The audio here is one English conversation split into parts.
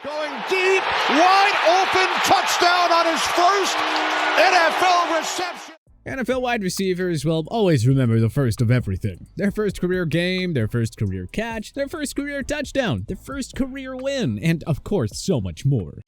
Going deep, wide open, touchdown on his first NFL reception. NFL wide receivers will always remember the first of everything. Their first career game, their first career catch, their first career touchdown, their first career win, and of course, so much more.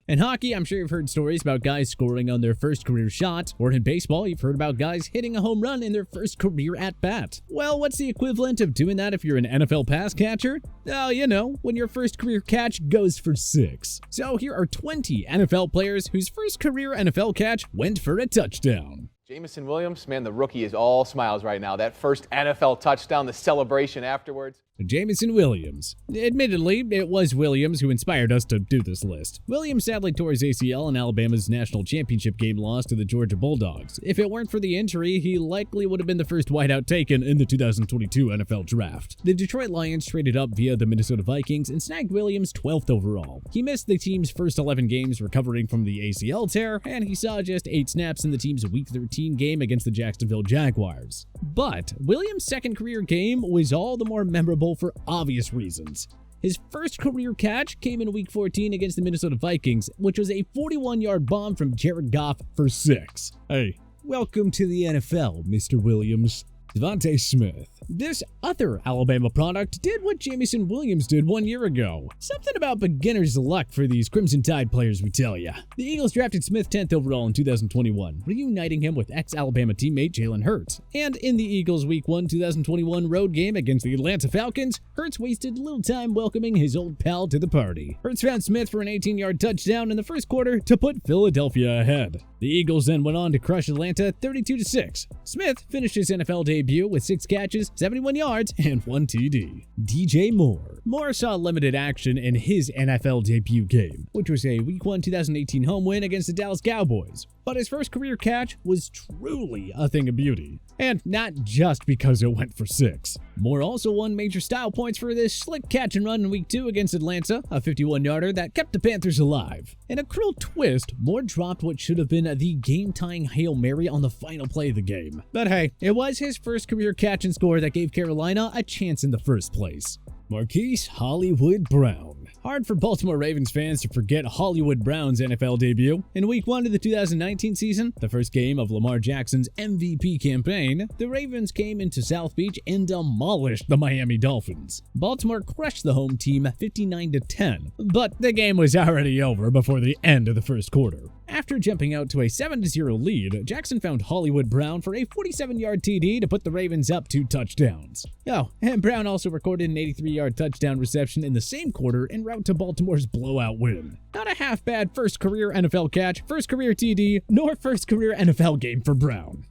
In hockey, I'm sure you've heard stories about guys scoring on their first career shot, or in baseball, you've heard about guys hitting a home run in their first career at-bat. Well, what's the equivalent of doing that if you're an NFL pass catcher? Oh, you know, when your first career catch goes for 6. So here are 20 NFL players whose first career NFL catch went for a touchdown. Jameson Williams, man, the rookie is all smiles right now. That first NFL touchdown, the celebration afterwards. Jameson Williams. Admittedly, it was Williams who inspired us to do this list. Williams sadly tore his ACL in Alabama's national championship game loss to the Georgia Bulldogs. If it weren't for the injury, he likely would have been the first wideout taken in the 2022 NFL Draft. The Detroit Lions traded up via the Minnesota Vikings and snagged Williams 12th overall. He missed the team's first 11 games recovering from the ACL tear, and he saw just 8 snaps in the team's Week 13 game against the Jacksonville Jaguars. But Williams' second career game was all the more memorable for obvious reasons. His first career catch came in Week 14 against the Minnesota Vikings, which was a 41-yard bomb from Jared Goff for 6. Hey, welcome to the NFL, Mr. Williams. Devontae Smith. This other Alabama product did what Jameson Williams did 1 year ago. Something about beginner's luck for these Crimson Tide players, we tell ya. The Eagles drafted Smith 10th overall in 2021, reuniting him with ex-Alabama teammate Jalen Hurts. And in the Eagles' Week 1 2021 road game against the Atlanta Falcons, Hurts wasted little time welcoming his old pal to the party. Hurts found Smith for an 18-yard touchdown in the first quarter to put Philadelphia ahead. The Eagles then went on to crush Atlanta 32-6. Smith finished his NFL debut with 6 catches, 71 yards, and 1 TD. DJ Moore. Moore saw limited action in his NFL debut game, which was a Week 1 2018 home win against the Dallas Cowboys. But his first career catch was truly a thing of beauty. And not just because it went for 6. Moore also won major style points for this slick catch and run in Week 2 against Atlanta, a 51-yarder that kept the Panthers alive. In a cruel twist, Moore dropped what should have been the game-tying Hail Mary on the final play of the game. But hey, it was his first career catch and score that gave Carolina a chance in the first place. Marquise Hollywood Brown. Hard for Baltimore Ravens fans to forget Hollywood Brown's NFL debut. In Week 1 of the 2019 season, the first game of Lamar Jackson's MVP campaign, the Ravens came into South Beach and demolished the Miami Dolphins. Baltimore crushed the home team 59-10, but the game was already over before the end of the first quarter. After jumping out to a 7-0 lead, Jackson found Hollywood Brown for a 47-yard TD to put the Ravens up 2 touchdowns. Oh, and Brown also recorded an 83-yard touchdown reception in the same quarter en route to Baltimore's blowout win. Not a half-bad first career NFL catch, first career TD, nor first career NFL game for Brown.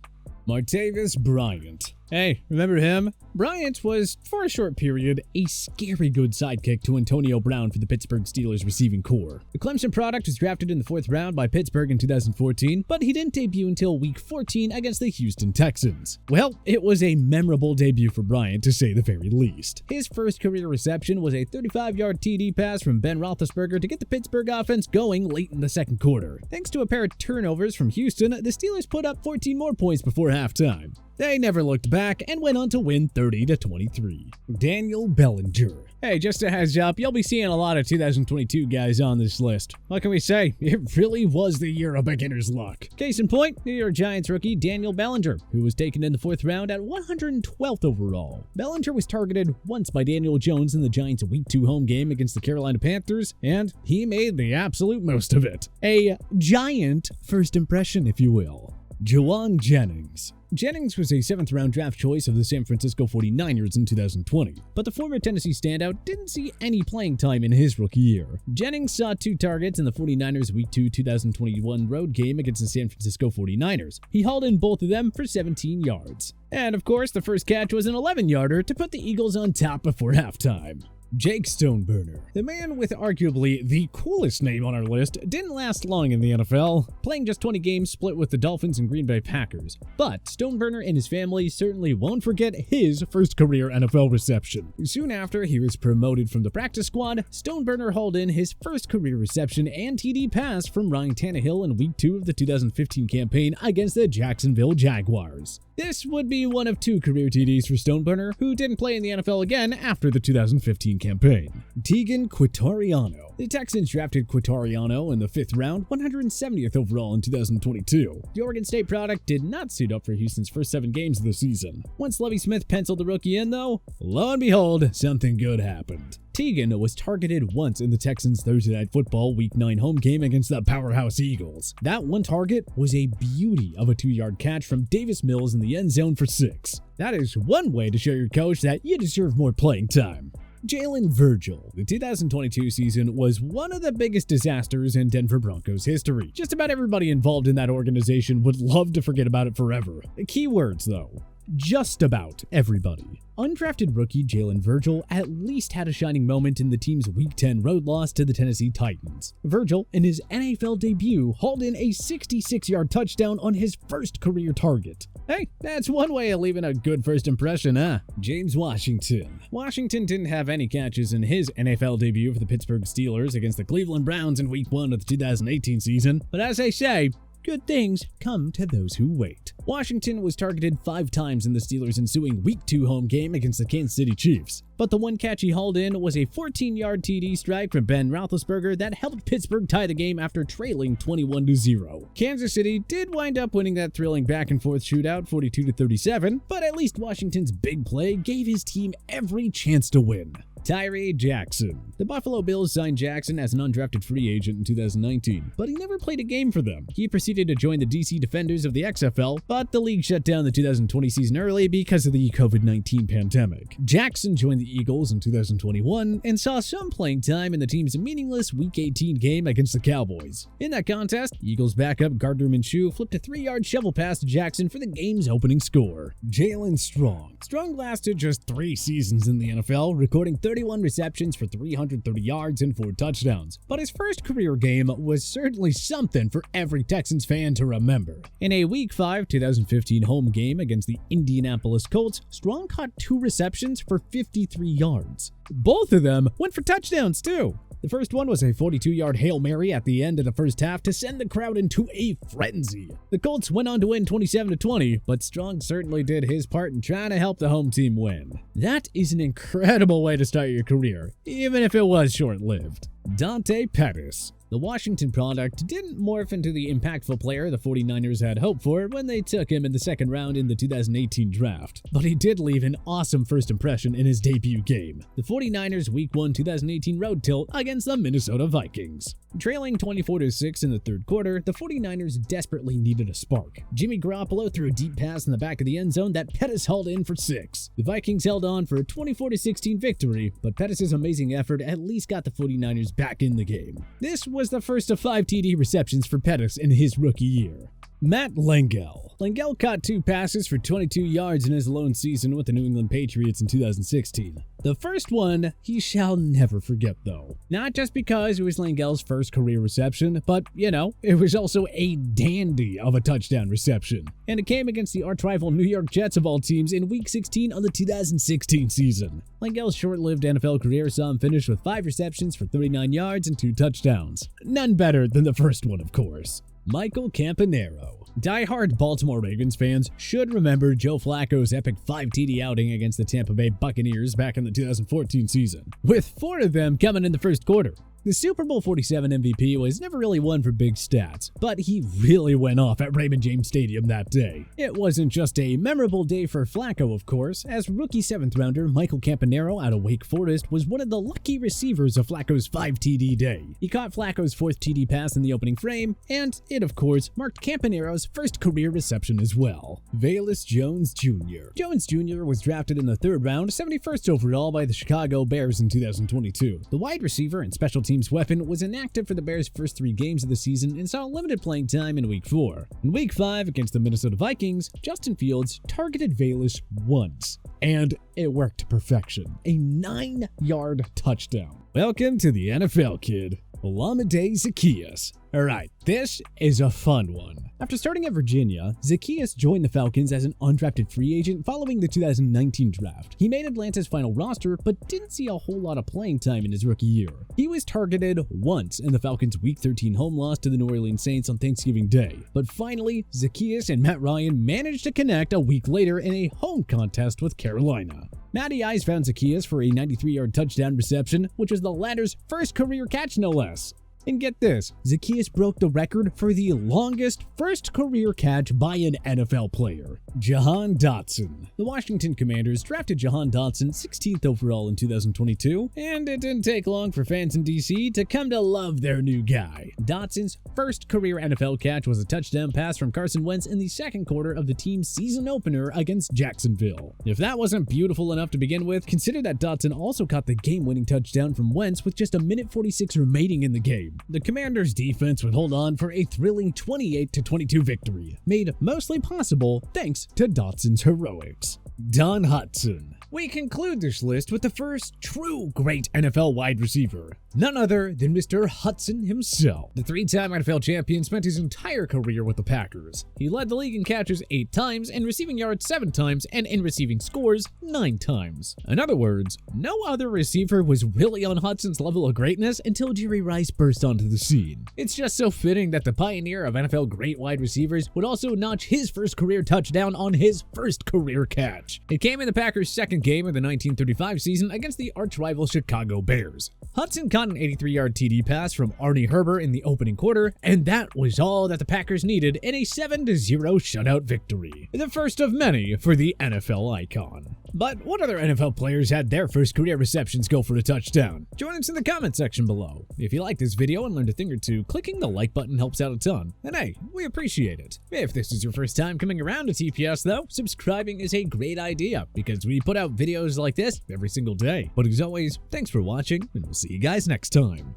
Martavis Bryant. Hey, remember him? Bryant was, for a short period, a scary good sidekick to Antonio Brown for the Pittsburgh Steelers receiving corps. The Clemson product was drafted in the 4th round by Pittsburgh in 2014, but he didn't debut until Week 14 against the Houston Texans. Well, it was a memorable debut for Bryant, to say the very least. His first career reception was a 35-yard TD pass from Ben Roethlisberger to get the Pittsburgh offense going late in the second quarter. Thanks to a pair of turnovers from Houston, the Steelers put up 14 more points before halftime. They never looked back and went on to win 30-23. Daniel Bellinger. Hey, just a heads up, you'll be seeing a lot of 2022 guys on this list. What can we say? It really was the year of beginner's luck. Case in point, New York Giants rookie Daniel Bellinger, who was taken in the 4th round at 112th overall. Bellinger was targeted once by Daniel Jones in the Giants' Week 2 home game against the Carolina Panthers, and he made the absolute most of it. A giant first impression, if you will. Juwan Jennings. Jennings was a 7th-round draft choice of the San Francisco 49ers in 2020, but the former Tennessee standout didn't see any playing time in his rookie year. Jennings saw 2 targets in the 49ers' Week 2 2021 road game against the San Francisco 49ers. He hauled in both of them for 17 yards. And of course, the first catch was an 11-yarder to put the Eagles on top before halftime. Jake Stoneburner. The man with arguably the coolest name on our list didn't last long in the NFL, playing just 20 games split with the Dolphins and Green Bay Packers. But Stoneburner and his family certainly won't forget his first career NFL reception. Soon after he was promoted from the practice squad, Stoneburner hauled in his first career reception and TD pass from Ryan Tannehill in Week 2 of the 2015 campaign against the Jacksonville Jaguars. This would be one of 2 career TDs for Stoneburner, who didn't play in the NFL again after the 2015 campaign. Tegan Quatoriano. The Texans drafted Quatoriano in the 5th round, 170th overall in 2022. The Oregon State product did not suit up for Houston's first 7 games of the season. Once Lovie Smith penciled the rookie in, though, lo and behold, something good happened. Tegan was targeted once in the Texans' Thursday Night Football Week 9 home game against the powerhouse Eagles. That one target was a beauty of a 2-yard catch from Davis Mills in the end zone for 6. That is one way to show your coach that you deserve more playing time. Jalen Virgil. The 2022 season was one of the biggest disasters in Denver Broncos history. Just about everybody involved in that organization would love to forget about it forever. Key words, though. Just about everybody. Undrafted rookie Jalen Virgil at least had a shining moment in the team's Week 10 road loss to the Tennessee Titans. Virgil, in his NFL debut, hauled in a 66-yard touchdown on his first career target. Hey, that's one way of leaving a good first impression, huh? James Washington. Washington didn't have any catches in his NFL debut for the Pittsburgh Steelers against the Cleveland Browns in Week 1 of the 2018 season, but as they say, good things come to those who wait. Washington was targeted 5 times in the Steelers' ensuing Week 2 home game against the Kansas City Chiefs. But the one catch he hauled in was a 14-yard TD strike from Ben Roethlisberger that helped Pittsburgh tie the game after trailing 21-0. Kansas City did wind up winning that thrilling back-and-forth shootout 42-37, but at least Washington's big play gave his team every chance to win. Tyree Jackson. The Buffalo Bills signed Jackson as an undrafted free agent in 2019, but he never played a game for them. He proceeded to join the DC Defenders of the XFL, but the league shut down the 2020 season early because of the COVID-19 pandemic. Jackson joined the Eagles in 2021 and saw some playing time in the team's meaningless Week 18 game against the Cowboys. In that contest, Eagles backup Gardner Minshew flipped a 3-yard shovel pass to Jackson for the game's opening score. Jalen Strong. Strong lasted just 3 seasons in the NFL, recording 31 receptions for 330 yards and 4 touchdowns. But his first career game was certainly something for every Texans fan to remember. In a Week 5 2015 home game against the Indianapolis Colts, Strong caught 2 receptions for 53 yards. Both of them went for touchdowns too. The first one was a 42-yard Hail Mary at the end of the first half to send the crowd into a frenzy. The Colts went on to win 27-20, but Strong certainly did his part in trying to help the home team win. That is an incredible way to start your career, even if it was short-lived. Dante Pettis. The Washington product didn't morph into the impactful player the 49ers had hoped for when they took him in the 2nd round in the 2018 draft, but he did leave an awesome first impression in his debut game, the 49ers Week 1 2018 road tilt against the Minnesota Vikings. Trailing 24-6 in the 3rd quarter, the 49ers desperately needed a spark. Jimmy Garoppolo threw a deep pass in the back of the end zone that Pettis hauled in for 6. The Vikings held on for a 24-16 victory, but Pettis' amazing effort at least got the 49ers back in the game. This was the first of 5 TD receptions for Pettis in his rookie year. Matt Langell. Langell caught 2 passes for 22 yards in his lone season with the New England Patriots in 2016. The first one he shall never forget though. Not just because it was Langell's first career reception, but, it was also a dandy of a touchdown reception. And it came against the arch-rival New York Jets of all teams in Week 16 of the 2016 season. Langell's short-lived NFL career saw him finish with 5 receptions for 39 yards and 2 touchdowns. None better than the first one, of course. Michael Campanaro. Die-hard Baltimore Ravens fans should remember Joe Flacco's epic 5 TD outing against the Tampa Bay Buccaneers back in the 2014 season, with 4 of them coming in the first quarter. The Super Bowl 47 MVP was never really one for big stats, but he really went off at Raymond James Stadium that day. It wasn't just a memorable day for Flacco, of course, as rookie 7th rounder Michael Campanaro out of Wake Forest was one of the lucky receivers of Flacco's 5 TD day. He caught Flacco's 4th TD pass in the opening frame, and it, of course, marked Campanaro's first career reception as well. Velus Jones Jr. Jones Jr. was drafted in the 3rd round, 71st overall by the Chicago Bears in 2022. The wide receiver and special teams weapon was inactive for the Bears' first 3 games of the season and saw limited playing time in Week 4. In Week 5 against the Minnesota Vikings, Justin Fields targeted Velus once, and it worked to perfection. A 9-yard touchdown. Welcome to the NFL, kid. Olamide Zaccheaus. Alright, this is a fun one. After starting at Virginia, Zaccheaus joined the Falcons as an undrafted free agent following the 2019 draft. He made Atlanta's final roster, but didn't see a whole lot of playing time in his rookie year. He was targeted once in the Falcons' Week 13 home loss to the New Orleans Saints on Thanksgiving Day. But finally, Zaccheaus and Matt Ryan managed to connect a week later in a home contest with Carolina. Matty Ice found Zaccheaus for a 93-yard touchdown reception, which was the latter's first career catch no less. And get this, Zaccheaus broke the record for the longest first career catch by an NFL player, Jahan Dotson. The Washington Commanders drafted Jahan Dotson 16th overall in 2022, and it didn't take long for fans in DC to come to love their new guy. Dotson's first career NFL catch was a touchdown pass from Carson Wentz in the second quarter of the team's season opener against Jacksonville. If that wasn't beautiful enough to begin with, consider that Dotson also caught the game-winning touchdown from Wentz with just a minute 46 remaining in the game. The Commanders' defense would hold on for a thrilling 28-22 victory, made mostly possible thanks to Dotson's heroics. Don Hudson. We conclude this list with the first true great NFL wide receiver, none other than Mr. Hudson himself. The three-time NFL champion spent his entire career with the Packers. He led the league in catches 8 times, in receiving yards 7 times, and in receiving scores 9 times. In other words, no other receiver was really on Hudson's level of greatness until Jerry Rice burst onto the scene. It's just so fitting that the pioneer of NFL great wide receivers would also notch his first career touchdown on his first career catch. It came in the Packers' second game of the 1935 season against the arch-rival Chicago Bears. Hudson caught an 83-yard TD pass from Arnie Herber in the opening quarter, and that was all that the Packers needed in a 7-0 shutout victory. The first of many for the NFL icon. But what other NFL players had their first career receptions go for a touchdown? Join us in the comment section below. If you like this video and learned a thing or two, clicking the like button helps out a ton. And hey, we appreciate it. If this is your first time coming around to TPS though, subscribing is a great idea because we put out videos like this every single day. But as always, thanks for watching, and we'll see you guys next time.